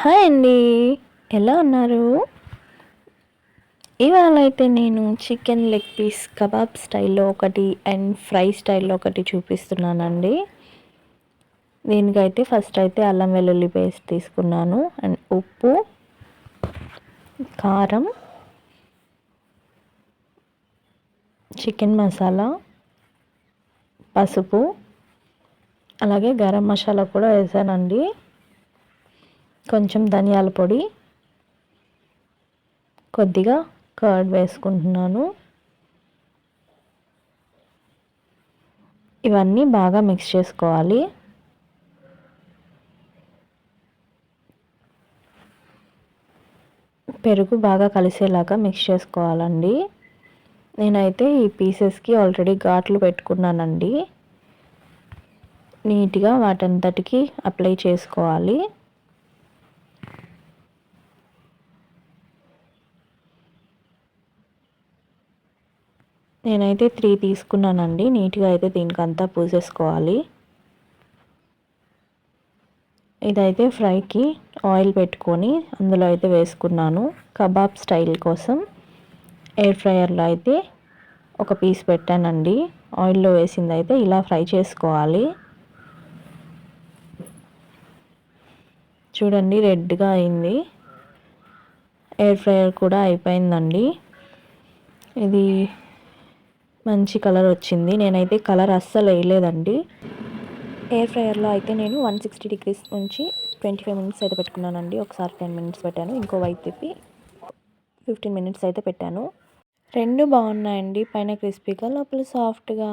Hi అండి. ఎలా ఉన్నారు? ఇవాళ అయితే నేను చికెన్ లెగ్ పీస్ కబాబ్ స్టైల్‌లో ఒకటి అండ్ ఫ్రై స్టైల్‌లో ఒకటి చూపిస్తున్నానండి. దీనికైతే ఫస్ట్ అయితే అల్లం వెల్లుల్లి పేస్ట్ తీసుకున్నాను అండ్ ఉప్పు, కారం, చికెన్ మసాలా, పసుపు, అలాగే గరం మసాలా కూడా వేసానండి. కొంచెం ధనియాల పొడి, కొద్దిగా కర్డ్ వేసుకుంటున్నాను. ఇవన్నీ బాగా మిక్స్ చేసుకోవాలి. పెరుగు బాగా కలిసేలాగా మిక్స్ చేసుకోవాలండి. నేనైతే ఈ పీసెస్కి ఆల్రెడీ ఘాట్లు పెట్టుకున్నానండి. నీట్గా వాటంతటికి అప్లై చేసుకోవాలి. నేనైతే 3 తీసుకున్నానండి. నీట్గా అయితే దీనికంతా పూసేసుకోవాలి. ఇదైతే ఫ్రైకి ఆయిల్ పెట్టుకొని అందులో అయితే వేసుకున్నాను. కబాబ్ స్టైల్ కోసం ఎయిర్ ఫ్రైయర్లో అయితే ఒక పీస్ పెట్టానండి. ఆయిల్లో వేసింది అయితే ఇలా ఫ్రై చేసుకోవాలి. చూడండి రెడ్గా అయింది. ఎయిర్ ఫ్రైయర్ కూడా అయిపోయిందండి. ఇది మంచి కలర్ వచ్చింది. నేనైతే కలర్ అస్సలు వేయలేదండి. ఎయిర్ ఫ్రైయర్లో అయితే నేను 160 డిగ్రీస్ నుంచి 25 మినిట్స్ అయితే పెట్టుకున్నానండి. ఒకసారి 10 మినిట్స్ పెట్టాను. ఇంకో వైపు తిప్పి 15 మినిట్స్ అయితే పెట్టాను. రెండు బాగున్నాయండి. పైన క్రిస్పీగా లోపల సాఫ్ట్గా.